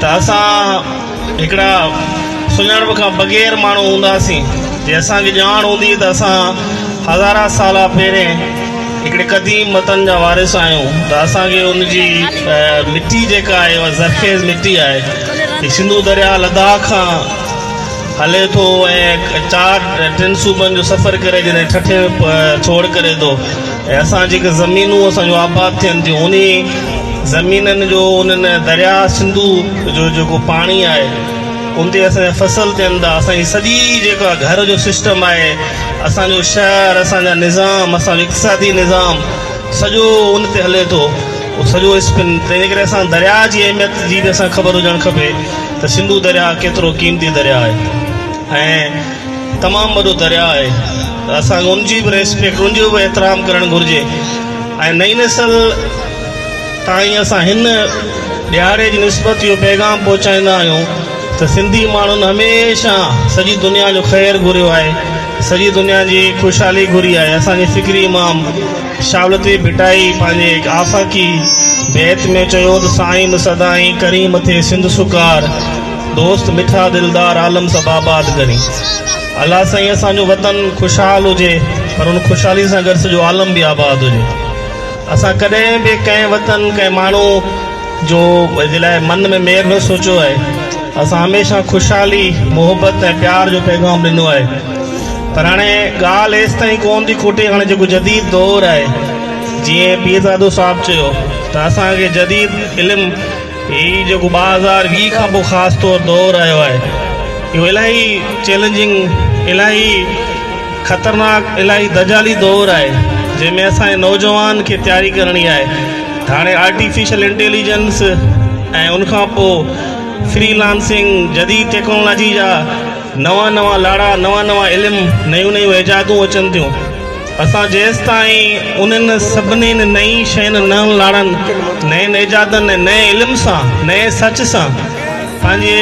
त असां हिकिड़ा सुञाणप खां बग़ैर माण्हू हूंदासीं। जे असांखे ॼाण हूंदी त असां हज़ारा साल पहिरें हिकिड़े क़दीम वतन जा वारिस आहियूं, त असांखे उनजी मिटी जेका आहे उहा ज़रखेज़ मिटी आहे। हीउ सिंधु दरिया लद्दाख खां हले थो ऐं टिनि सूबनि जो सफ़र करे जॾहिं ठठे छोड़ करे थो, ऐं असां जेके ज़मीनूं असांजो आबाद थियनि थियूं उन ज़मीननि जो उन्हनि दरिया सिंधु जो जेको पाणी आहे उन ते असांजा फसल थियनि था। असांजी सॼी जेका घर जो सिस्टम आहे, असांजो शहर, असांजा निज़ाम, असांजो इक़्तिसादी निज़ाम सॼो उन ते हले थो, सॼो स्पिन। तंहिंजे करे असां दरिया जी अहमियत जी बि असांखे ख़बर हुजणु खपे त सिंधु दरिया केतिरो क़ीमती दरिया आहे ऐं तमामु वॾो दरिया आहे। त असांखे उनजी बि रेस्पेक्ट, उनजो बि एतिराम करणु घुरिजे। ऐं नई नसल ताईं असां हिन ॾियारे जी निस्बत इहो पैगाम पहुचाईंदा आहियूं त सिंधी माण्हुनि हमेशह सॼी दुनिया जो ख़ैरु घुरियो आहे, सॼी दुनिया जी ख़ुशहाली घुरी आहे। असांजे फ़िक्री इमाम शावलती भिटाई पंहिंजे आफ़ाक़ी बैत में चयो त साईं सदाई करीम थे सिंध सुकार, दोस्त मिठा दिलदार आलम सब आबाद करी। अल्लाह साईं असांजो वतन ख़ुशहाल हुजे, पर उन ख़ुशहाली सां गॾु सॼो आलम बि आबाद हुजे। असां कॾहिं बि कंहिं वतन कंहिं माण्हू जो जे लाइ मन में मेर न सोचियो आहे। असां हमेशह ख़ुशहाली, मोहबत ऐं प्यार जो पैगाम ॾिनो आहे। पर हाणे ॻाल्हि एसि ताईं कोन थी खुटे, हाणे जेको जदीद दौरु आहे, जीअं पीरज़ादो साहिबु चयो त असांखे जदीद इल्मु हीउ जेको 2020 खां पोइ ख़ासि तौरु दौरु आयो आहे, इहो इलाही चैलेंजिंग, इलाही ख़तरनाक, इलाही दजाली दौरु आहे, जंहिंमें असांजे नौजवान खे तयारी करणी आहे। हाणे आर्टिफिशियल इंटेलिजेंस ऐं उनखां पोइ फ्रीलांसिंग, जदीद टेक्नोलॉजी जा नवां नवां लाड़ा, नवां नवां इल्मु, नयूं नयूं इजादूं अचनि थियूं। असां जेसि ताईं उन्हनि सभिनी नई शयुनि, नवनि लाड़नि, नयनि इजादनि ऐं नए इल्म सां, नए सच सां पंहिंजे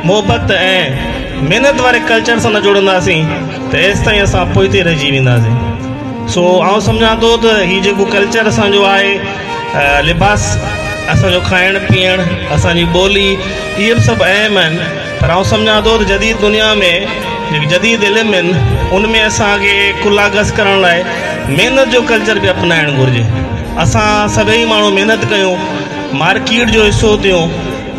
मोहबत ऐं महिनत वारे कल्चर सां न जुड़ंदासीं त एसि ताईं असां पोइते रहिजी वेंदासीं। सो आउं सम्झां थो त हीउ जेको कल्चर असांजो आहे, लिबास, असांजो खाइण पीअण, असांजी ॿोली, इहे बि सभु अहम आहिनि। पर आउं सम्झां थो त जदीद दुनिया में जेके जदीद इल्म आहिनि उनमें असांखे कुलागस करण लाइ महिनत जो कल्चर बि अपनाइणु घुरिजे। असां सभई माण्हू महिनत कयूं, मार्केट जो हिसो थियूं।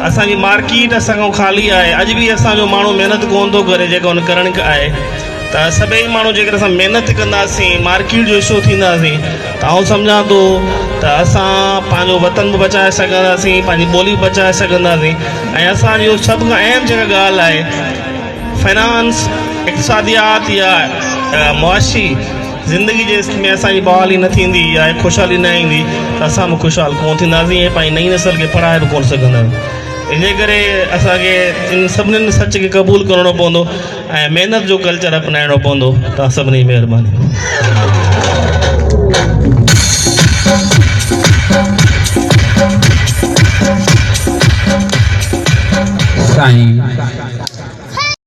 असांजी मार्केट असांखां ख़ाली आहे, अॼु बि असांजो माण्हू महिनत कोन थो करे जेका हुन करण आहे। त सभई माण्हू जेकर असां महिनत कंदासीं, मार्केट जो हिसो थींदासीं, त आउं सम्झां थो त असां पंहिंजो वतन बि बचाए सघंदासीं, पंहिंजी ॿोली बि बचाए सघंदासीं। ऐं असांजो सभु खां अहम जेका ॻाल्हि आहे, फाइनेंस, इक़्तिसादियात या मुआशी ज़िंदगी जे में असांजी बहाली न थींदी या ख़ुशहाली न ईंदी त असां बि ख़ुशहाल कोन थींदासीं ऐं पंहिंजी नई नसल खे पढ़ाए बि कोन सघंदासीं। इन करे असांखे इन सभिनीनि सच खे क़बूलु करणो पवंदो ऐं महिनत जो कल्चर अपनाइणो पवंदो। तव्हां सभिनी जी महिरबानी। साईं